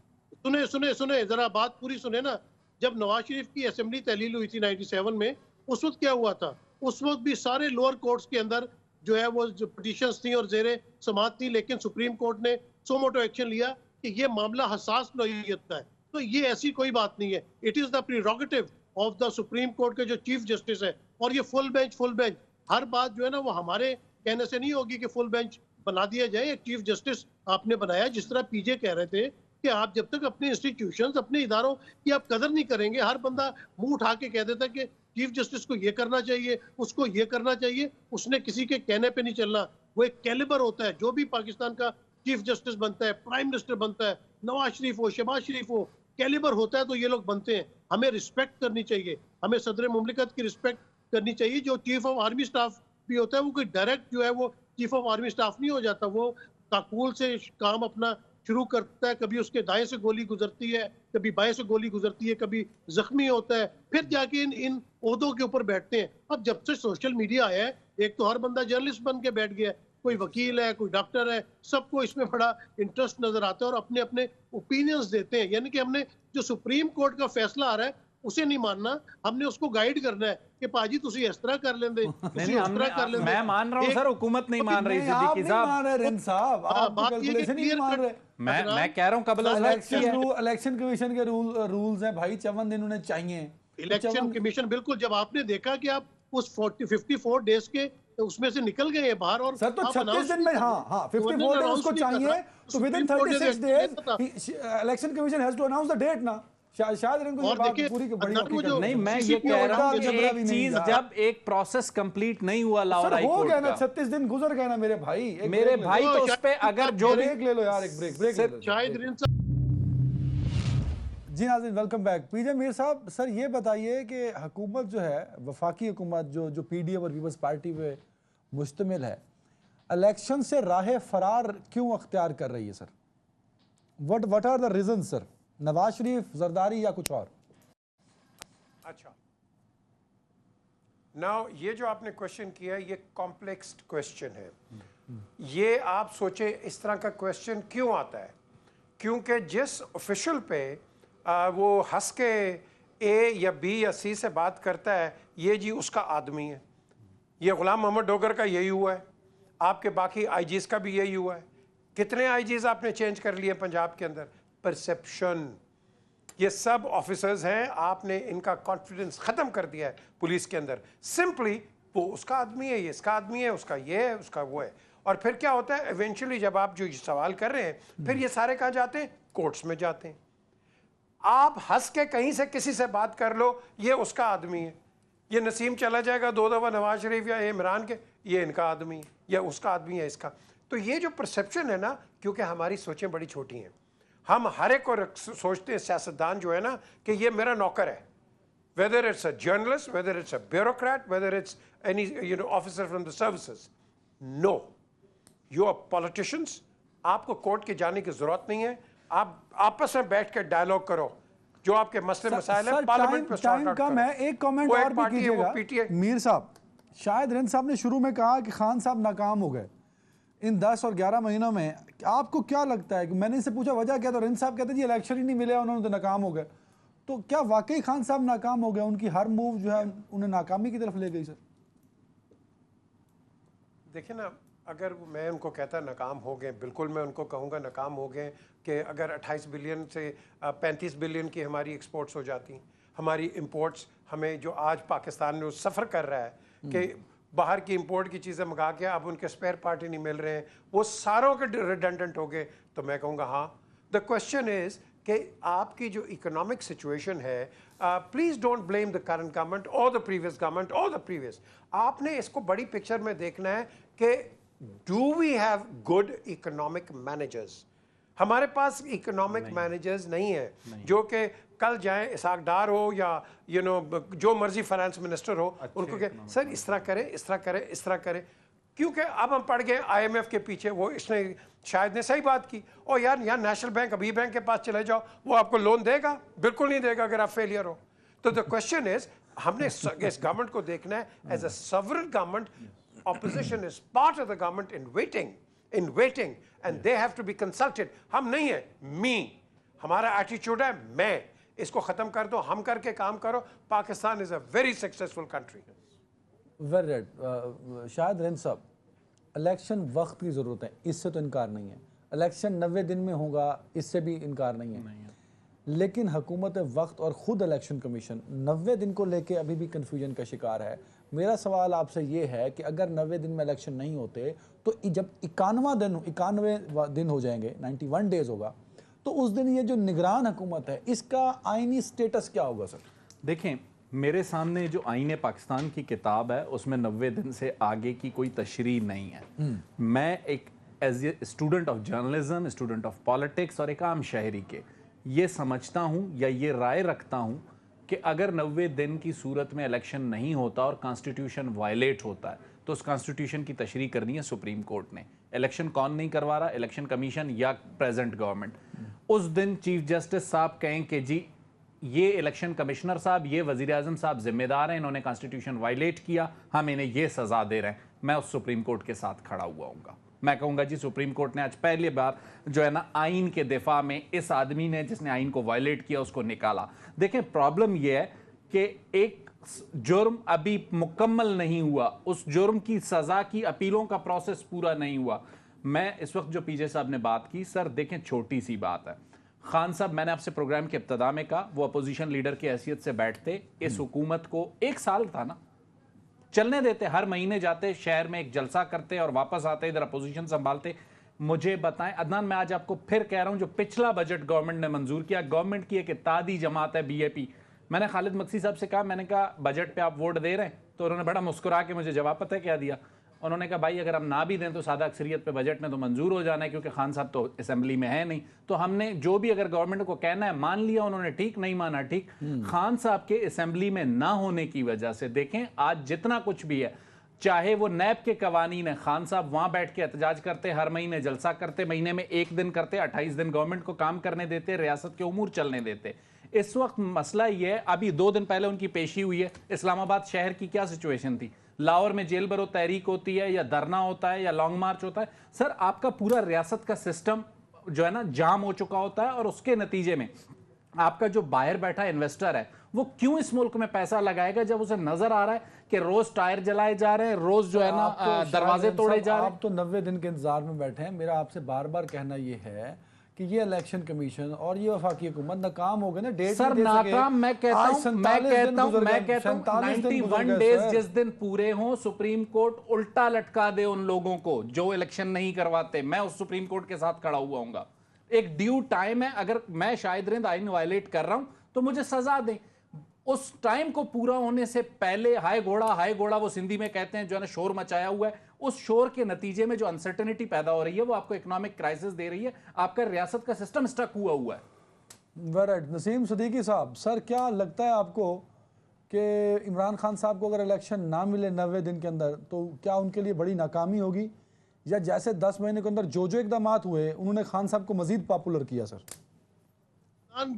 سنے ذرا بات پوری سنے نا. جب نواز شریف کی اسمبلی تحلیل ہوئی تھی 97 میں, اس وقت کیا ہوا تھا؟ اس وقت بھی سارے لوور کورٹس کے اندر جو ہے وہ پٹیشنز تھیں اور زیر سماعت تھی, لیکن سپریم کورٹ نے سو موٹو ایکشن لیا کہ یہ معاملہ حساس نوعیت کا ہے. تو یہ ایسی کوئی بات نہیں ہے. It is the prerogative of the supreme court کے جو چیف جسٹس ہے. اور یہ فل بینچ ہر بات جو ہے نا وہ ہمارے کہنے سے نہیں ہوگی کہ فل بینچ بنا دیا جائے. ایک چیف جسٹس آپ نے بنایا, جس طرح پی جے کہہ رہے تھے کہ آپ جب تک اپنے انسٹیٹیوشنز, اپنے اداروں کی آپ قدر نہیں کریں گے, ہر بندہ منہ اٹھا کے کہہ دیتا کہ چیف جسٹس کو یہ کرنا چاہیے, اس کو یہ کرنا چاہیے, اس نے کسی کے کہنے پہ نہیں چلنا. وہ ایک کیلیبر ہوتا ہے. جو بھی پاکستان کا چیف جسٹس بنتا ہے, پرائم منسٹر بنتا ہے, نواز شریف ہو, شہباز شریف ہو, کیلیبر ہوتا ہے تو یہ لوگ بنتے ہیں. ہمیں رسپیکٹ کرنی چاہیے, ہمیں صدر مملکت کی رسپیکٹ کرنی چاہیے. جو چیف آف آرمی سٹاف بھی ہوتا ہے وہ کوئی ڈائریکٹ جو ہے وہ چیف آف آرمی سٹاف نہیں ہو جاتا. وہ کاکول سے کام اپنا شروع کرتا ہے. کبھی اس کے دائیں سے گولی گزرتی ہے, کبھی بائیں سے گولی گزرتی ہے, کبھی زخمی ہوتا ہے, پھر جا کے ان عہدوں کے اوپر بیٹھتے ہیں. اب جب سے سوشل میڈیا آیا ہے, ایک تو ہر بندہ جرنلسٹ بن کے بیٹھ گیا ہے, کوئی وکیل ہے, کوئی ڈاکٹر ہے, سب کو اس میں بڑا انٹرسٹ نظر آتا ہے اور اپنے اپنے اوپینینز دیتے ہیں. یعنی کہ ہم نے جو سپریم کورٹ کا فیصلہ آ رہا ہے اسے نہیں ماننا, ہم نے اس کو گائیڈ کرنا ہے کہ پاجی تسی اس طرح کر لیندے, تسی اس طرح کر لیندے. میں مان رہا ہوں سر, حکومت نہیں مان رہی. صدیقی صاحب مان رہے رند صاحب, آپ کیلکولیشن نہیں مان رہے. میں کہہ رہا ہوں قبل الیکشن کمیشن کے رولز ہیں بھائی, 54 دن انہیں چاہیے. الیکشن کمیشن بالکل, جب آپ نے دیکھا کہ آپ اس 54 ڈیز کے اس میں سے نکل گئے ہیں باہر, اور سر تو 36 دن میں, ہاں 54 ڈیز اس کو چاہیے, تو within 36 days election commission has to announce the date نا. شاید ان کو یہ بات پوری کی بڑی حقیقت نہیں. میں یہ کہہ رہا ہوں کہ ایک چیز جب ایک پروسیس کمپلیٹ نہیں ہوا لاہور ہائی کورٹ کا, ہو گیا نا 36 دن گزر گئے نا میرے بھائی. تو اس پہ اگر جو بریک لے لو یار, ایک بریک لے لو. شاید رند صاحب. جی ناظرین, ویلکم بیک. پی جے میر صاحب, سر یہ بتائیے کہ حکومت جو ہے, وفاقی حکومت جو پی ڈی ایم اور پیپلز پارٹی پہ مشتمل ہے, الیکشن سے راہ فرار کیوں اختیار کر رہی ہے سر؟ what are the reasons سر؟ نواز شریف, زرداری یا کچھ اور؟ اچھا ناؤ یہ جو آپ نے کوشچن کیا یہ کمپلیکس کوشچن ہے. یہ آپ سوچیں اس طرح کا کوشچن کیوں آتا ہے؟ کیونکہ جس آفیشل پہ وہ ہنس کے اے یا بی یا سی سے بات کرتا ہے, یہ جی اس کا آدمی ہے. یہ غلام محمد ڈوگر کا یہی ہوا ہے, آپ کے باقی آئی جیز کا بھی یہی ہوا ہے. کتنے آئی جیز آپ نے چینج کر لیے پنجاب کے اندر؟ پرسیپشن. یہ سب آفیسرز ہیں, آپ نے ان کا کانفیڈنس ختم کر دیا ہے پولیس کے اندر. سمپلی وہ اس کا آدمی ہے, یہ اس کا آدمی ہے, اس کا یہ ہے, اس کا وہ ہے. اور پھر کیا ہوتا ہے ایونچولی جب آپ جو سوال کر رہے ہیں, پھر یہ سارے کہاں جاتے ہیں؟ کورٹس میں جاتے ہیں. آپ ہنس کے کہیں سے کسی سے بات کر لو, یہ اس کا آدمی ہے. یہ نسیم چلا جائے گا 2 دفعہ نواز شریف یا عمران کے, یہ ان کا آدمی ہے, یا اس کا آدمی ہے اس کا. تو یہ جو پرسیپشن ہے نا, کیونکہ ہماری سوچیں بڑی چھوٹی ہیں, ہم ہر ایک کو سوچتے ہیں سیاستدان جو ہے نا کہ یہ میرا نوکر ہے. whether it's a journalist, whether it's a bureaucrat, whether it's any officer from the services. No. You are politicians. آپ کو کورٹ کے جانے کی ضرورت نہیں ہے. آپ آپس میں بیٹھ کے ڈائیلاگ کرو. جو آپ کے مسئلے مسائل ہیں پارلیمنٹ پہ سارٹ آؤٹ کرو. ایک کامنٹ اور بھی کیجئے گا. میر صاحب, شاہد رند صاحب نے شروع میں کہا کہ خان صاحب ناکام ہو گئے ان 10 اور 11 مہینوں میں. آپ کو کیا لگتا ہے کہ میں نے ان سے پوچھا وجہ کیا, تو رند صاحب کہتے ہیں جی الیکشن ہی نہیں ملے, انہوں نے تو ناکام ہو گئے. تو کیا واقعی خان صاحب ناکام ہو گئے؟ ان کی ہر موو جو ہے انہیں ناکامی کی طرف لے گئی سر؟ دیکھیں نا, اگر میں ان کو کہتا ناکام ہو گئے, بالکل میں ان کو کہوں گا ناکام ہو گئے کہ اگر 28 بلین سے 35 بلین کی ہماری ایکسپورٹس ہو جاتی, ہماری امپورٹس ہمیں جو آج پاکستان میں سفر کر رہا ہے کہ باہر کی امپورٹ کی چیزیں منگا کے اب ان کے اسپیئر پارٹ ہی نہیں مل رہے ہیں, وہ ساروں کے ریڈنڈنٹ ہو گئے, تو میں کہوں گا ہاں. دا کوشچن از کہ آپ کی جو اکنامک سچویشن ہے, please don't blame the current government اور دا پریویس گورنمنٹ اور دا پریویس. آپ نے اس کو بڑی پکچر میں دیکھنا ہے کہ do we have good economic managers. ہمارے پاس اکنامک مینیجرز نہیں ہیں جو کہ کل جائیں اسحاق ڈار ہو یا جو مرضی فائنانس منسٹر ہو, ان کو کہ سر اس طرح کریں, اس طرح کریں, اس طرح کریں. کیونکہ اب ہم پڑ گئے آئی ایم ایف کے پیچھے. وہ اس نے شاید نے صحیح بات کی, اور یار نیشنل بینک, ابھی بینک کے پاس چلے جاؤ, وہ آپ کو لون دے گا؟ بالکل نہیں دے گا اگر آپ فیلئر ہو. تو دا کوشچن از, ہم نے اس گورنمنٹ کو دیکھنا ہے as a Swarn government. Opposition is part of the government in waiting and they have to be consulted. ہم نہیں ہیں می, ہمارا ایٹیچیوڈ ہے میں. اس کو ختم کر دو, ہم کر کے کام کرو. Pakistan is a very successful country. Very right. Shahid Rind صاحب, الیکشن وقت کی ضرورت ہے, اس سے تو انکار نہیں ہے. الیکشن 90 دن میں ہوگا, اس سے بھی انکار نہیں ہے. لیکن حکومت وقت اور خود الیکشن کمیشن 90 دن کو لے کے ابھی بھی کنفیوژن کا شکار ہے. میرا سوال آپ سے یہ ہے کہ اگر 90 دن میں الیکشن نہیں ہوتے تو جب 91 دن ہو جائیں گے, 91 ڈیز ہوگا, تو اس دن یہ جو نگران حکومت ہے اس کا آئینی سٹیٹس کیا ہوگا سر؟ دیکھیں, میرے سامنے جو آئین پاکستان کی کتاب ہے اس میں 90 دن سے آگے کی کوئی تشریح نہیں ہے. میں ایک as a student of journalism, student of politics اور ایک عام شہری کے یہ سمجھتا ہوں یا یہ رائے رکھتا ہوں کہ اگر 90 دن کی صورت میں الیکشن نہیں ہوتا اور کانسٹیٹیوشن وائلیٹ ہوتا ہے تو اس کانسٹیٹیوشن کی تشریح کرنی ہے سپریم کورٹ نے. الیکشن کون نہیں کروا رہا, الیکشن کمیشن یا پریزنٹ گورنمنٹ. اس دن چیف جسٹس صاحب کہیں کہ جی یہ الیکشن کمشنر صاحب, یہ وزیر اعظم صاحب ذمہ دار ہیں, انہوں نے کانسٹیٹیوشن وائلیٹ کیا, ہم انہیں یہ سزا دے رہے ہیں, میں اس سپریم کورٹ کے ساتھ کھڑا ہوا ہوں گا. میں کہوں گا جی سپریم کورٹ نے آج پہلی بار جو ہے نا آئین کے دفاع میں اس آدمی نے جس نے آئین کو وائلیٹ کیا اس کو نکالا. دیکھیں پرابلم یہ ہے کہ ایک جرم ابھی مکمل نہیں ہوا, اس جرم کی سزا کی اپیلوں کا پروسیس پورا نہیں ہوا. میں اس وقت جو پی جے صاحب نے بات کی, سر دیکھیں چھوٹی سی بات ہے. خان صاحب, میں نے آپ سے پروگرام کے ابتدا میں کہا وہ اپوزیشن لیڈر کی حیثیت سے بیٹھتے, اس حکومت کو 1 سال تھا نا چلنے دیتے, ہر مہینے جاتے شہر میں ایک جلسہ کرتے اور واپس آتے ادھر اپوزیشن سنبھالتے. مجھے بتائیں عدنان, میں آج آپ کو پھر کہہ رہا ہوں جو پچھلا بجٹ گورنمنٹ نے منظور کیا, گورنمنٹ کی ایک اتحادی جماعت ہے بی اے پی. میں نے خالد مکسی صاحب سے کہا, میں نے کہا بجٹ پہ آپ ووٹ دے رہے ہیں؟ تو انہوں نے بڑا مسکرا کے مجھے جواب پتہ ہے کیا دیا, انہوں نے کہا بھائی اگر ہم نہ بھی دیں تو سادہ اکثریت پہ بجٹ میں تو منظور ہو جانا ہے کیونکہ خان صاحب تو اسمبلی میں ہے نہیں. تو ہم نے جو بھی اگر گورنمنٹ کو کہنا ہے مان لیا, انہوں نے ٹھیک, نہیں مانا ٹھیک. خان صاحب کے اسمبلی میں نہ ہونے کی وجہ سے دیکھیں آج جتنا کچھ بھی ہے, چاہے وہ نیب کے قوانین ہیں, خان صاحب وہاں بیٹھ کے احتجاج کرتے, ہر مہینے جلسہ کرتے, مہینے میں 1 دن کرتے, 28 دن گورنمنٹ کو کام کرنے دیتے, ریاست کے امور چلنے دیتے. اس وقت مسئلہ یہ ہے, ابھی 2 دن پہلے ان کی پیشی ہوئی ہے, اسلام آباد شہر کی کیا سچویشن تھی, لاہور میں جیل برو تحریک ہوتی ہے یا دھرنا ہوتا ہے یا لانگ مارچ ہوتا ہے. سر آپ کا پورا ریاست کا سسٹم جو ہے نا جام ہو چکا ہوتا ہے, اور اس کے نتیجے میں آپ کا جو باہر بیٹھا انویسٹر ہے وہ کیوں اس ملک میں پیسہ لگائے گا جب اسے نظر آ رہا ہے کہ روز ٹائر جلائے جا رہے ہیں, روز جو ہے نا دروازے توڑے جا رہے ہیں. آپ تو 90 دن کے انتظار میں بیٹھے ہیں. میرا آپ سے بار بار کہنا یہ ہے کہ یہ الیکشن کمیشن اور یہ وفاقی حکومت ناکام ہو گئے نا. ڈیٹ سر ناکام, میں کہتا ہوں 91 ڈیز جس دن پورے ہوں سپریم کورٹ الٹا لٹکا دے ان لوگوں کو جو الیکشن نہیں کرواتے, میں اس سپریم کورٹ کے ساتھ کھڑا ہوا ہوں گا. ایک ڈیو ٹائم ہے, اگر میں شاہد رند آئین وائلیٹ کر رہا ہوں تو مجھے سزا دیں. اس ٹائم کو پورا ہونے سے پہلے ہائے گھوڑا وہ سندھی میں کہتے ہیں جو ہے نا شور مچایا ہوا ہے, اس شور کے نتیجے میں جو انسرٹنٹی پیدا ہو رہی ہے وہ آپ کو اکنامک کرائسس دے رہی ہے, آپ کا ریاست کا سسٹم سٹک ہوا ہے. ویرائٹ. نسیم صدیقی صاحب, سر کیا لگتا ہے آپ کو کہ عمران خان صاحب کو اگر الیکشن نہ ملے 90 دن کے اندر تو کیا ان کے لیے بڑی ناکامی ہوگی, یا جیسے 10 مہینے کے اندر جو اقدامات ہوئے انہوں نے خان صاحب کو مزید پاپولر کیا؟ سر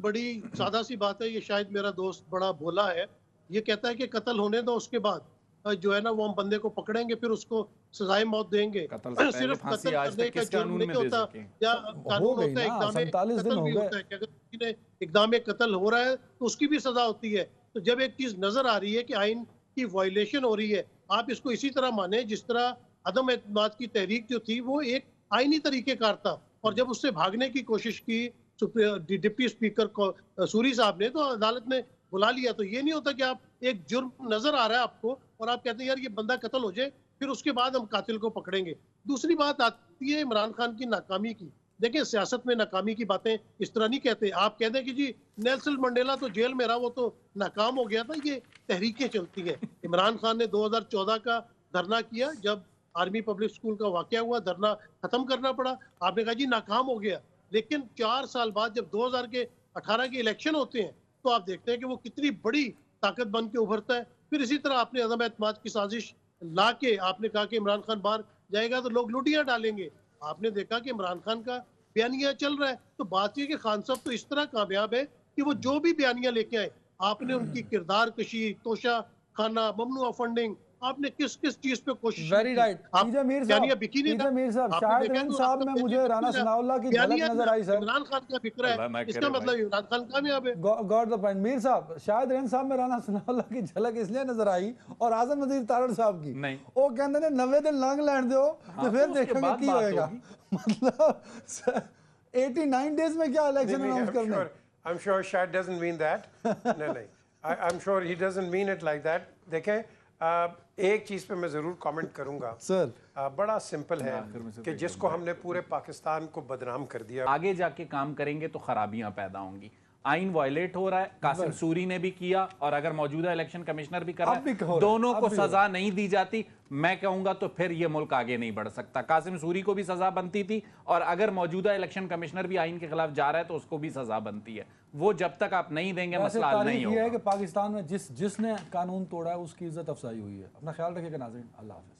بڑی سادہ سی بات ہے, یہ شاید میرا دوست بڑا بولا ہے, یہ کہتا ہے کہ قتل ہونے دو, اس کے بعد جو ہے نا وہ ہم بندے کو پکڑیں گے پھر اس کو سزائے موت دیں گے. صرف قتل کرنے کا جرم نہیں ہوتا, یا قانون ہوتا ہے اقدام قتل بھی ہوتا ہے کہ اگر کسی نے اقدام قتل ہو رہا ہے تو اس کی بھی سزا ہوتی ہے. تو جب ایک چیز نظر آ رہی ہے کہ آئین کی وائلیشن ہو رہی ہے, آپ اس کو اسی طرح مانیں جس طرح عدم اعتماد کی تحریک جو تھی وہ ایک آئینی طریقہ کار تھا, اور جب اس سے بھاگنے کی کوشش کی ڈپٹی اسپیکر کو سوری صاحب نے تو عدالت نے بلا لیا. تو یہ نہیں ہوتا کہ آپ ایک جرم نظر آ رہا ہے آپ کو اور آپ کہتے ہیں یار یہ بندہ قتل ہو جائے پھر اس کے بعد ہم قاتل کو پکڑیں گے. دوسری بات آتی ہے عمران خان کی ناکامی کی. دیکھیں سیاست میں ناکامی کی باتیں اس طرح نہیں کہتے. آپ کہہ دیں کہ جی نیلسن منڈیلا تو جیل میں رہا, وہ تو ناکام ہو گیا تھا. یہ تحریکیں چلتی ہیں. عمران خان نے 2014 کا دھرنا کیا, جب آرمی پبلک اسکول کا واقعہ ہوا دھرنا ختم کرنا پڑا. آپ نے کہا جی ناکام ہو گیا, لیکن 4 سال بعد جب 2018 کے الیکشن ہوتے ہیں تو آپ دیکھتے ہیں کہ وہ کتنی بڑی طاقت بن کے ابھرتا ہے. پھر اسی طرح آپ نے عدم اعتماد کی سازش لا کے آپ نے کہا کہ عمران خان باہر جائے گا تو لوگ لوٹیاں ڈالیں گے. آپ نے دیکھا کہ عمران خان کا بیانیہ چل رہا ہے. تو بات یہ کہ خان صاحب تو اس طرح کامیاب ہے کہ وہ جو بھی بیانیہ لے کے آئے, آپ نے ان کی کردار کشی, توشہ خانہ, ممنوع فنڈنگ, آپ نے کس کس چیز پہ کوشش ویری رائٹ. پیجے میر صاحب, شاہد رحیم صاحب میں مجھے رانا ثناء اللہ کی جھلک نظر آئی سر. عمران خان کا فکر ہے, اس کا مطلب عمران خان کامیاب ہے. Got the point. میر صاحب, شاہد رحیم صاحب میں رانا ثناء اللہ کی جھلک اس لیے نظر آئی اور اعظم نذیر تارڑ صاحب کی, وہ کہندے نے 90 دن لنگ لین دیو تو پھر دیکھیں گے کی ہوئے گا. مطلب 89 days میں کیا الیکشن اناؤنس کرنا ہے. I'm sure Shahid doesn't mean that. نہیں, I'm sure he doesn't mean it like that. دیکھیں ایک چیز پہ میں ضرور کامنٹ کروں گا سر. بڑا سمپل ہے کہ جس کو ہم نے پورے پاکستان کو بدنام کر دیا, آگے جا کے کام کریں گے تو خرابیاں پیدا ہوں گی. آئین وائلیٹ ہو رہا ہے, قاسم سوری نے بھی کیا اور اگر موجودہ الیکشن کمشنر بھی کر رہا ہے, دونوں کو سزا نہیں دی جاتی, میں کہوں گا تو پھر یہ ملک آگے نہیں بڑھ سکتا. قاسم سوری کو بھی سزا بنتی تھی اور اگر موجودہ الیکشن کمشنر بھی آئین کے خلاف جا رہا ہے تو اس کو بھی سزا بنتی ہے. وہ جب تک آپ نہیں دیں گے مسئلہ حل نہیں ہوگا. یہ ہے کہ پاکستان میں جس نے قانون توڑا ہے اس کی عزت افزائی ہوئی ہے. اپنا خیال رکھیے گا ناظرین. اللہ حافظ.